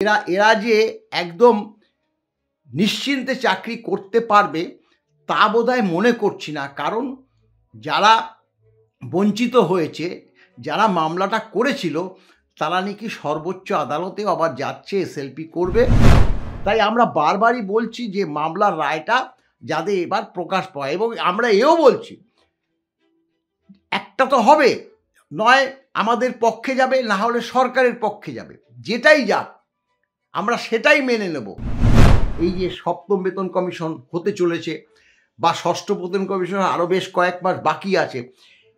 এরা যে একদম নিশ্চিন্তে চাকরি করতে পারবে তা বোধহয় মনে করছি না। কারণ যারা বঞ্চিত হয়েছে, যারা মামলাটা করেছিল, তারা নাকি সর্বোচ্চ আদালতেও আবার যাচ্ছে, এসএলপি করবে। তাই আমরা বারবারই বলছি যে মামলার রায়টা যাতে এবার প্রকাশ পায়, এবং আমরা এও বলছি একটা তো হবে, নয় আমাদের পক্ষে যাবে, না হলে সরকারের পক্ষে যাবে, যেটাই যাক আমরা সেটাই মেনে নেব। এই যে সপ্তম বেতন কমিশন হতে চলেছে বা ষষ্ঠ বেতন কমিশন আরও বেশ কয়েক মাস বাকি আছে,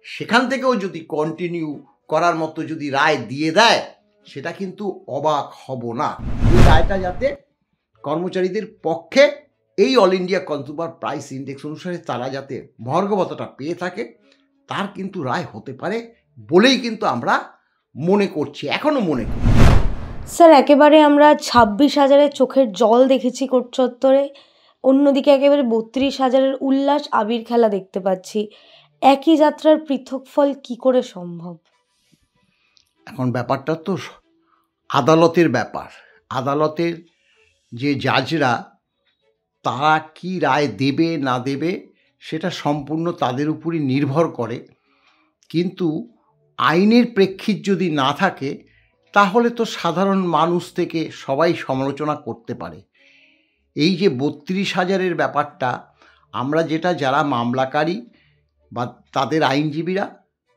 সেখান থেকেও যদি কন্টিনিউ করার মতো যদি রায় দিয়ে দেয়, সেটা কিন্তু অবাক হব না। এই রায়টা যাতে কর্মচারীদের পক্ষে এই all India consumer price index অনুসারে তারা যাতে মহার্ঘ ভাতাটা পেয়ে থাকে, তার কিন্তু রায় হতে পারে বলেই কিন্তু আমরা মনে করছি, এখনও মনে করি। স্যার, একেবারে আমরা 26,000-এর চোখের জল দেখেছি কোর্ট চত্বরে, অন্যদিকে একেবারে 32,000-এর উল্লাস আবির খেলা দেখতে পাচ্ছি। একই যাত্রার পৃথক ফল কি করে সম্ভব? এখন ব্যাপারটা তো আদালতের ব্যাপার। আদালতের যে জাজরা তারা কি রায় দেবে না দেবে সেটা সম্পূর্ণ তাদের উপরই নির্ভর করে। কিন্তু আইনের প্রেক্ষিত যদি না থাকে, তাহলে তো সাধারণ মানুষ থেকে সবাই সমালোচনা করতে পারে। এই যে 32,000-এর ব্যাপারটা, আমরা যেটা যারা মামলাকারী বা তাদের আইনজীবীরা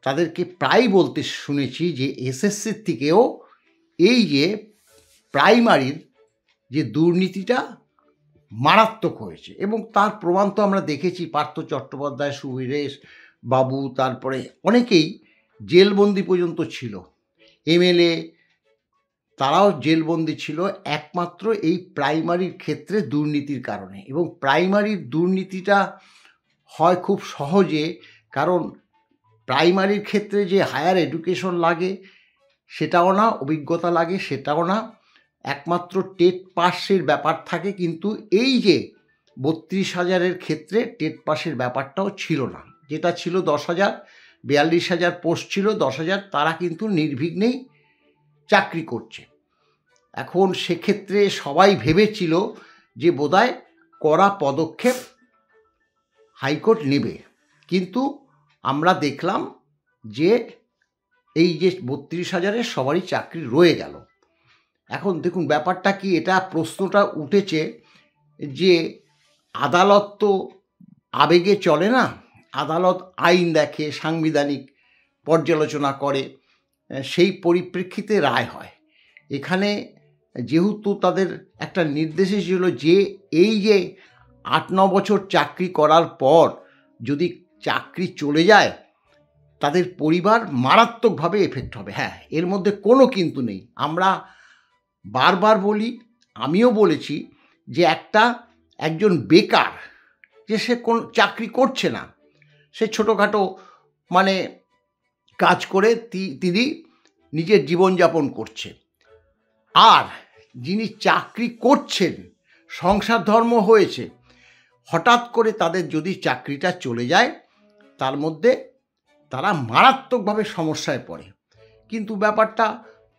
তাদেরকে প্রায় বলতে শুনেছি যে এসএসসির থেকেও এই যে প্রাইমারির যে দুর্নীতিটা মারাত্মক হয়েছে, এবং তার প্রমাণ তো আমরা দেখেছি। পার্থ চট্টোপাধ্যায়, সুবীরেশ বাবু, তারপরে অনেকেই জেলবন্দি পর্যন্ত ছিল, এমএলএ তারাও জেলবন্দি ছিল একমাত্র এই প্রাইমারির ক্ষেত্রে দুর্নীতির কারণে। এবং প্রাইমারির দুর্নীতিটা হয় খুব সহজে, কারণ প্রাইমারির ক্ষেত্রে যে হায়ার এডুকেশন লাগে সেটাও না, অভিজ্ঞতা লাগে সেটাও না, একমাত্র টেট পাসের ব্যাপার থাকে। কিন্তু এই যে 32,000-এর ক্ষেত্রে টেট পাসের ব্যাপারটাও ছিল না, যেটা ছিল 10,000, 42,000 পোস্ট ছিল, 10,000 তারা কিন্তু নির্বিঘ্নেই চাকরি করছে। এখন সেক্ষেত্রে সবাই ভেবেছিল যে বোধহয় কড়া পদক্ষেপ হাইকোর্ট নেবে, কিন্তু আমরা দেখলাম যে এই যে 32,000-এর সবারই চাকরি রয়ে গেল। এখন দেখুন ব্যাপারটা কি, এটা প্রশ্নটা উঠেছে যে আদালত তো আবেগে চলে না, আদালত আইন দেখে, সাংবিধানিক পর্যালোচনা করে, সেই পরিপ্রেক্ষিতে রায় হয়। এখানে যেহেতু তাদের একটা নির্দেশ ছিল যে এই যে 8-9 বছর চাকরি করার পর যদি চাকরি চলে যায়, তাদের পরিবার মারাত্মকভাবে এফেক্ট হবে। হ্যাঁ, এর মধ্যে কোনো কিন্তু নেই। আমরা বারবার বলি, আমিও বলেছি যে একজন বেকার, যে সে কোন চাকরি করছে না, সে ছোটোখাটো মানে কাজ করে তিনি নিজের জীবনযাপন করছে, আর যিনি চাকরি করছেন, সংসার ধর্ম হয়েছে, হঠাৎ করে তাদের যদি চাকরিটা চলে যায়, তার মধ্যে তারা মারাত্মকভাবে সমস্যায় পড়ে। কিন্তু ব্যাপারটা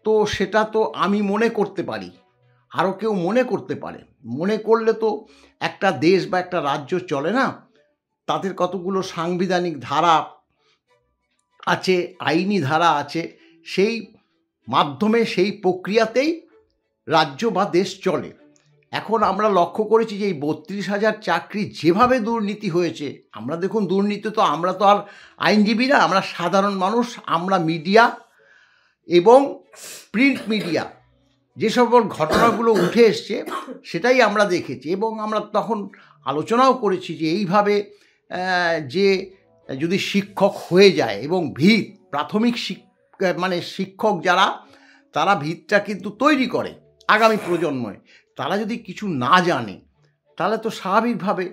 তো সেটা তো আমি মনে করতে পারি, আরও কেউ মনে করতে পারে। মনে করলে তো একটা দেশ বা একটা রাজ্য চলে না। তাদের কতগুলো সাংবিধানিক ধারা আছে, আইনি ধারা আছে, সেই মাধ্যমে সেই প্রক্রিয়াতেই রাজ্য বা দেশ চলে। এখন আমরা লক্ষ্য করেছি যে এই 32,000 চাকরি যেভাবে দুর্নীতি হয়েছে, আমরা দেখুন দুর্নীতি তো আমরা তো আর আইনজীবীরা, আমরা সাধারণ মানুষ, আমরা মিডিয়া এবং প্রিন্ট মিডিয়া যে সকল ঘটনাগুলো উঠে এসছে সেটাই আমরা দেখেছি, এবং আমরা তখন আলোচনাও করেছি যে এইভাবে যে যদি শিক্ষক হয়ে যায় এবং ভিত প্রাথমিক শিক্ষক যারা, তারা ভিতটা কিন্তু তৈরি করে আগামী প্রজন্মে, তারা যদি কিছু না জানে তাহলে তো স্বাভাবিকভাবে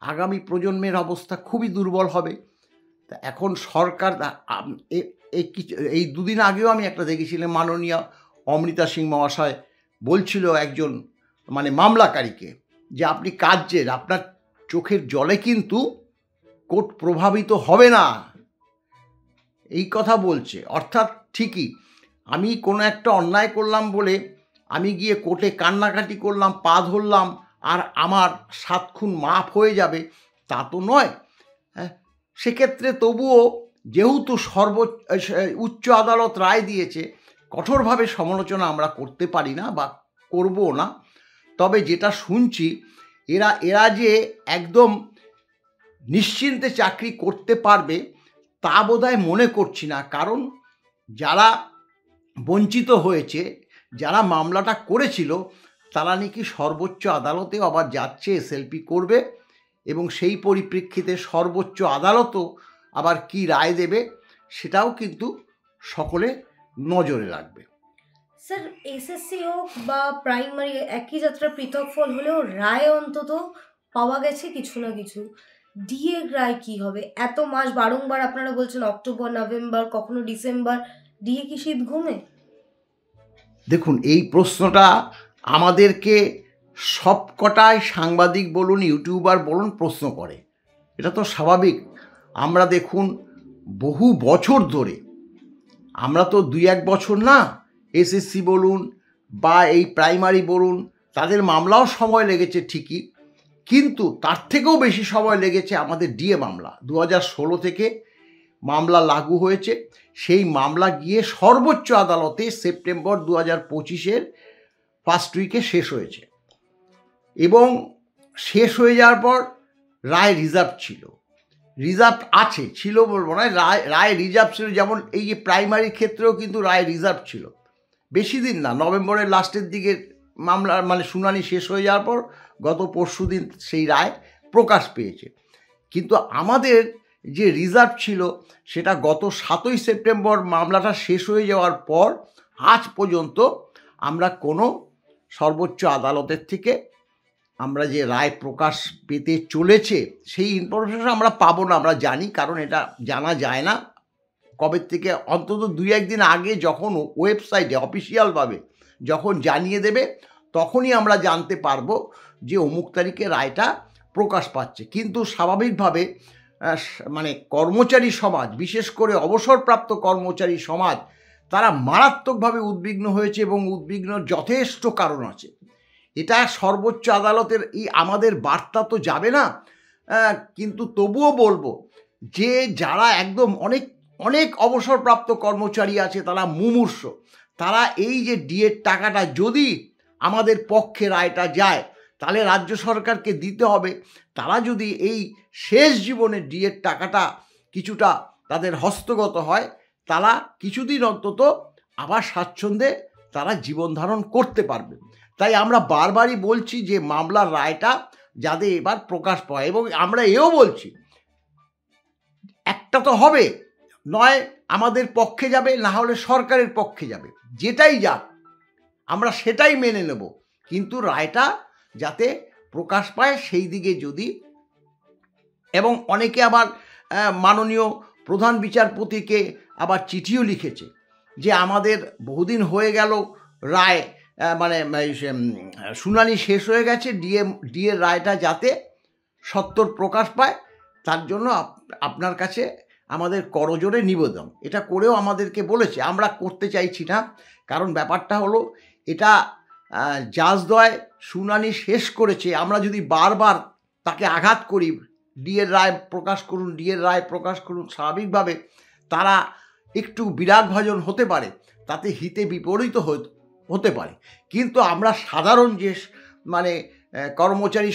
আগামী প্রজন্মের অবস্থা খুবই দুর্বল হবে। তা এখন সরকার এই দুদিন আগেও আমি একটা দেখেছিলাম, মাননীয় অমৃতা সিং মহাশয় বলছিল একজন মামলাকারীকে যে আপনি কাজের আপনার চোখের জলে কিন্তু কোর্ট প্রভাবিত হবে না, এই কথা বলছে। অর্থাৎ ঠিকই, আমি কোনো একটা অন্যায় করলাম বলে আমি গিয়ে কোর্টে কান্নাকাটি করলাম, পা ধরলাম, আর আমার 7 খুন মাফ হয়ে যাবে তা তো নয়। হ্যাঁ, সেক্ষেত্রে তবুও যেহেতু উচ্চ আদালত রায় দিয়েছে, কঠোরভাবে সমালোচনা আমরা করতে পারি না বা করবও না। তবে যেটা শুনছি, এরা যে একদম নিশ্চিন্তে চাকরি করতে পারবে তা বোধহয় মনে করছি না। কারণ যারা বঞ্চিত হয়েছে, যারা মামলাটা করেছিল, তারা নাকি সর্বোচ্চ আদালতেও আবার যাচ্ছে, এসএলপি করবে, এবং সেই পরিপ্রেক্ষিতে সর্বোচ্চ আদালতও আবার কি রায় দেবে সেটাও কিন্তু সকলে নজরে রাখবে। স্যার, এসএসসি হোক বা প্রাইমারি, একই যাত্রা পৃথক ফল হলেও রায় অন্তত পাওয়া গেছে কিছু না কিছু। ডিএ রায় কি হবে? এত মাস বারংবার আপনারা বলছেন অক্টোবর, নভেম্বর, কখনো ডিসেম্বর, ডিএ কি শীত ঘুমে? দেখুন, এই প্রশ্নটা আমাদেরকে সবকটাই সাংবাদিক বলুন, ইউটিউবার বলুন, প্রশ্ন করে। এটা তো স্বাভাবিক। আমরা দেখুন বহু বছর ধরে, আমরা তো 2-1 বছর না, এসএসসি বলুন বা এই প্রাইমারি বলুন, তাদের মামলাও সময় লেগেছে ঠিকই, কিন্তু তার থেকেও বেশি সময় লেগেছে আমাদের ডিএ মামলা। 2016 থেকে মামলা লাগু হয়েছে, সেই মামলা গিয়ে সর্বোচ্চ আদালতে সেপ্টেম্বর 2025-এর ফার্স্ট উইকে শেষ হয়েছে, এবং শেষ হয়ে যাওয়ার পর রায় রিজার্ভ ছিল, রিজার্ভ আছে, ছিল বলবো না, রায় রিজার্ভ ছিল। যেমন এই যে প্রাইমারির ক্ষেত্রেও কিন্তু রায় রিজার্ভ ছিল। বেশি দিন না, নভেম্বরের লাস্টের দিকে মামলার শুনানি শেষ হয়ে যাওয়ার পর গত পরশুদিন সেই রায় প্রকাশ পেয়েছে। কিন্তু আমাদের যে রিজার্ভ ছিল সেটা গত 7ই সেপ্টেম্বর মামলাটা শেষ হয়ে যাওয়ার পর আজ পর্যন্ত আমরা কোনো সর্বোচ্চ আদালতের থেকে আমরা যে রায় প্রকাশ পেতে চলেছে সেই ইনফরমেশন আমরা পাবো না, আমরা জানি, কারণ এটা জানা যায় না কবে থেকে। অন্তত 2-1 দিন আগে যখন ওয়েবসাইটে অফিসিয়ালভাবে যখন জানিয়ে দেবে, তখনই আমরা জানতে পারবো যে অমুক তারিখে রায়টা প্রকাশ পাচ্ছে। কিন্তু স্বাভাবিকভাবে কর্মচারী সমাজ, বিশেষ করে অবসরপ্রাপ্ত কর্মচারী সমাজ, তারা মারাত্মকভাবে উদ্বিগ্ন হয়েছে, এবং উদ্বিগ্নর যথেষ্ট কারণ আছে। এটা সর্বোচ্চ আদালতের আমাদের বার্তা তো যাবে না, কিন্তু তবুও বলবো যে যারা একদম অনেক অনেক অবসরপ্রাপ্ত কর্মচারী আছে, তারা মুমূর্ষ, তারা এই যে ডিএর টাকাটা যদি আমাদের পক্ষে রায়টা যায়, তাহলে রাজ্য সরকারকে দিতে হবে। তারা যদি এই শেষ জীবনে ডিএর টাকাটা কিছুটা তাদের হস্তগত হয়, তারা কিছুদিন অন্তত আবার স্বাচ্ছন্দ্যে তারা জীবন ধারণ করতে পারবে। তাই আমরা বারবারই বলছি যে মামলার রায়টা যাতে এবার প্রকাশ পায়, এবং আমরা এও বলছি একটা তো হবে, নয় আমাদের পক্ষে যাবে, না হলে সরকারের পক্ষে যাবে, যেটাই যাক আমরা সেটাই মেনে নেব, কিন্তু রায়টা যাতে প্রকাশ পায় সেই দিকে যদি। এবং অনেকে আবার মাননীয় প্রধান বিচারপতিকে আবার চিঠিও লিখেছে যে আমাদের বহুদিন হয়ে গেল, রায় শুনানি শেষ হয়ে গেছে, ডিএর রায়টা যাতে সত্বর প্রকাশ পায়, তার জন্য আপনার কাছে আমাদের করজোড়ে নিবেদন। এটা করেও আমাদেরকে বলেছে, আমরা করতে চাইছি না, কারণ ব্যাপারটা হলো এটা জাজদ্বয় শুনানি শেষ করেছে, আমরা যদি বারবার তাকে আঘাত করি, ডিএর রায় প্রকাশ করুন, ডিএর রায় প্রকাশ করুন, স্বাভাবিকভাবে তারা একটু বিরাগভাজন হতে পারে, তাতে হিতে বিপরীত হতে পারে। কিন্তু আমরা সাধারণ যে কর্মচারী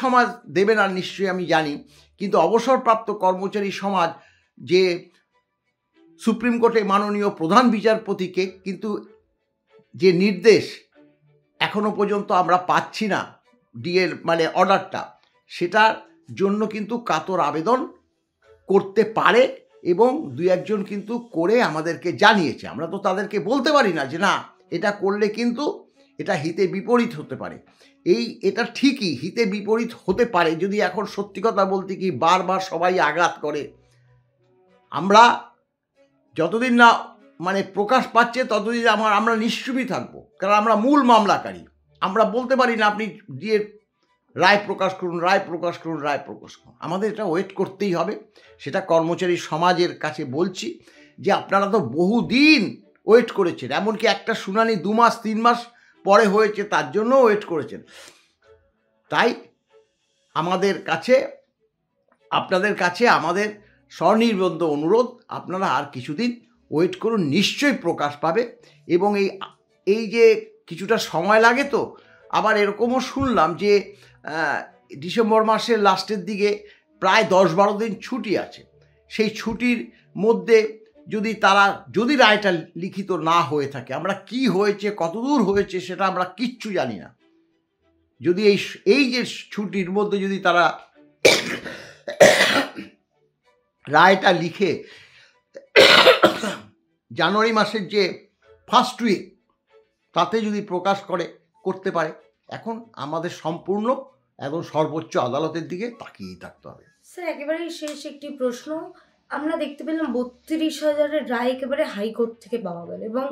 সমাজ দেবে না নিশ্চয়ই আমি জানি, কিন্তু অবসরপ্রাপ্ত কর্মচারী সমাজ যে সুপ্রিম কোর্টে মাননীয় প্রধান বিচারপতিকে কিন্তু যে নির্দেশ এখনো পর্যন্ত আমরা পাচ্ছি না, ডিএর অর্ডারটা, সেটার জন্য কিন্তু কাতর আবেদন করতে পারে, এবং 2-1 জন কিন্তু করে আমাদেরকে জানিয়েছে। আমরা তো তাদেরকে বলতে পারি না যে না এটা করলে কিন্তু এটা হিতে বিপরীত হতে পারে। এটা ঠিকই হিতে বিপরীত হতে পারে, যদি এখন সত্যি কথা বলতে কি বারবার সবাই আঘাত করে। আমরা যতদিন না প্রকাশ পাচ্ছে ততদিন আমরা নিশ্চুপই থাকবো, কারণ আমরা মূল মামলাকারী। আমরা বলতে পারি না আপনি ডিএর রায় প্রকাশ করুন, রায় প্রকাশ করুন, রায় প্রকাশ করুন। আমাদের এটা ওয়েট করতেই হবে। সেটা কর্মচারী সমাজের কাছে বলছি যে আপনারা তো বহুদিন ওয়েট করেছেন, এমনকি একটা শুনানি 2 মাস 3 মাস পরে হয়েছে, তার জন্য ওয়েট করেছেন। তাই আমাদের কাছে, আপনাদের কাছে আমাদের স্বনির্বন্ধ অনুরোধ, আপনারা আর কিছুদিন ওয়েট করুন, নিশ্চয়ই প্রকাশ পাবে। এবং এই যে কিছুটা সময় লাগে, তো আবার এরকমও শুনলাম যে ডিসেম্বর মাসের লাস্টের দিকে প্রায় 10-12 দিন ছুটি আছে। সেই ছুটির মধ্যে যদি রায়টা লিখিত না হয়ে থাকে, আমরা কি হয়েছে, কতদূর হয়েছে, সেটা আমরা কিচ্ছু জানি না। যদি এই যে ছুটির মধ্যে যদি তারা রায়টা লিখে জানুয়ারি মাসের যে ফার্স্ট উইক, তাতে যদি প্রকাশ করতে পারে, এখন আমাদের সম্পূর্ণ একদম সর্বোচ্চ আদালতের দিকে তাকিয়েই থাকতে হবে। স্যার, একেবারেই শেষ একটি প্রশ্ন। আমরা দেখতে পেলাম 32,000-এর রায় একেবারে হাইকোর্ট থেকে পাওয়া গেল, এবং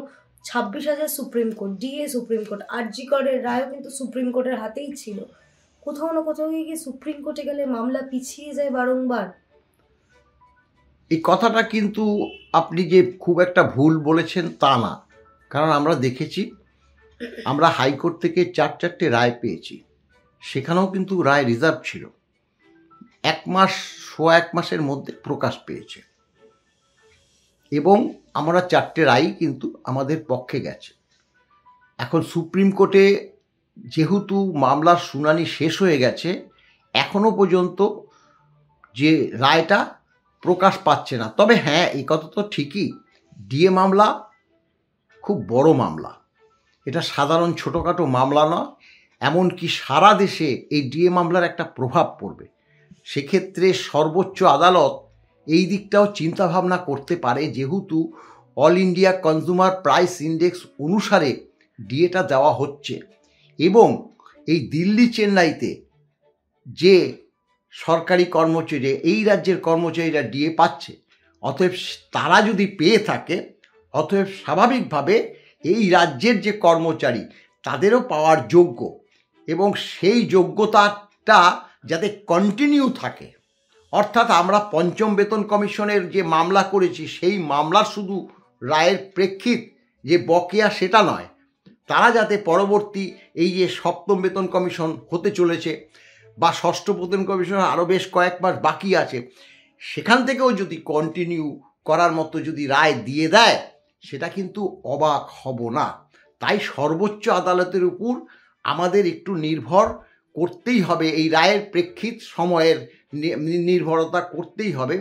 26,000 supreme court, DA supreme court, RG করের রায়ও কিন্তু সুপ্রিম কোর্টের হাতেই ছিল। কোথাও না কোথাও গিয়ে সুপ্রিম কোর্টে গেলে মামলা পিছিয়ে যায় বারংবার। এই কথাটা কিন্তু আপনি যে খুব একটা ভুল বলেছেন তা না, কারণ আমরা দেখেছি, আমরা হাইকোর্ট থেকে 4-4টে রায় পেয়েছি, সেখানেও কিন্তু রায় রিজার্ভ ছিল, 1 মাসের মধ্যে প্রকাশ পেয়েছে, এবং আমরা 4টে রায় কিন্তু আমাদের পক্ষে গেছে। এখন সুপ্রিম কোর্টে যেহেতু মামলার শুনানি শেষ হয়ে গেছে, এখনো পর্যন্ত যে রায়টা প্রকাশ পাচ্ছে না। তবে হ্যাঁ, এই কথা তো ঠিকই, ডিএ মামলা খুব বড় মামলা, এটা সাধারণ ছোটোখাটো মামলা নয়। এমনকি সারা দেশে এই ডিএ মামলার একটা প্রভাব পড়বে। সেক্ষেত্রে সর্বোচ্চ আদালত এই দিকটাও চিন্তাভাবনা করতে পারে, যেহেতু all India consumer price index অনুসারে ডিএটা দেওয়া হচ্ছে, এবং এই দিল্লি চেন্নাইতে যে সরকারি কর্মচারী, এই রাজ্যের কর্মচারীরা ডিএ পাচ্ছে, অতএব তারা যদি পেয়ে থাকে, অতএব স্বাভাবিকভাবে এই রাজ্যের যে কর্মচারী তাদেরও পাওয়ার যোগ্য, এবং সেই যোগ্যতাটা যাতে কন্টিনিউ থাকে। অর্থাৎ আমরা পঞ্চম বেতন কমিশনের যে মামলা করেছি, সেই মামলার শুধু রায়ের প্রেক্ষিত যে বকেয়া সেটা নয়, তারা যাতে পরবর্তী এই যে সপ্তম বেতন কমিশন হতে চলেছে, বা ষষ্ঠ বেতন কমিশন আরও বেশ কয়েক মাস বাকি আছে, সেখান থেকেও যদি কন্টিনিউ করার মতো যদি রায় দিয়ে দেয়, সেটা কিন্তু অবাক হব না। তাই সর্বোচ্চ আদালতের উপর আমাদের একটু নির্ভর করতেই হবে, এই রায়ের প্রেক্ষিত সময়ের নির্ভরতা করতেই হবে,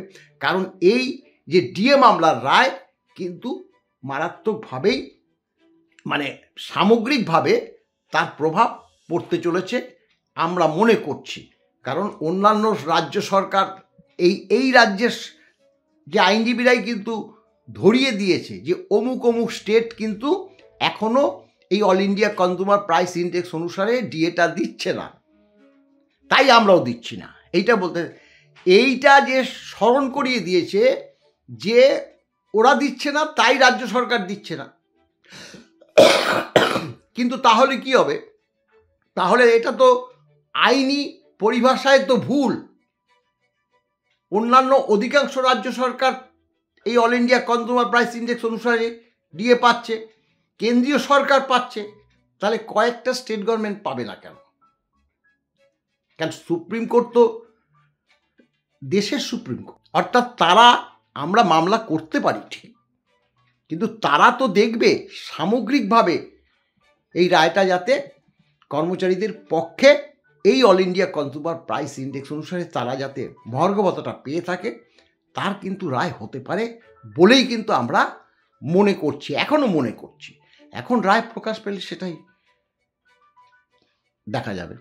কারণ এই যে ডিএ মামলার রায় কিন্তু মারাত্মকভাবেই, মানে সামগ্রিকভাবে তার প্রভাব পড়তে চলেছে আমরা মনে করছি। কারণ অন্যান্য রাজ্য সরকার, এই রাজ্যের যে আইনজীবীরাই কিন্তু ধরিয়ে দিয়েছে যে অমুক অমুক স্টেট কিন্তু এখনও এই all India consumer price index অনুসারে ডিএটা দিচ্ছে না, তাই আমরাও দিচ্ছি না। এইটা যে স্মরণ করিয়ে দিয়েছে যে ওরা দিচ্ছে না, তাই রাজ্য সরকার দিচ্ছে না। কিন্তু তাহলে কি হবে? তাহলে এটা তো আইনি পরিভাষায় তো ভুল। অন্যান্য অধিকাংশ রাজ্য সরকার এই all India consumer price index অনুসারে ডিএ পাচ্ছে, কেন্দ্রীয় সরকার পাচ্ছে, তাহলে কয়েকটা স্টেট গভর্নমেন্ট পাবে না কেন? কারণ সুপ্রিম কোর্ট তো দেশের সুপ্রিম কোর্ট, অর্থাৎ তারা, আমরা মামলা করতে পারি ঠিক, কিন্তু তারা তো দেখবে সামগ্রিকভাবে এই রায়টা যাতে কর্মচারীদের পক্ষে এই all India consumer price index অনুসারে তারা যাতে মহার্ঘভাতাটা পেয়ে থাকে, তার কিন্তু রায় হতে পারে বলেই কিন্তু আমরা মনে করছি, এখনও মনে করছি। এখন রায় প্রকাশ পেলে সেটাই দেখা যাবে।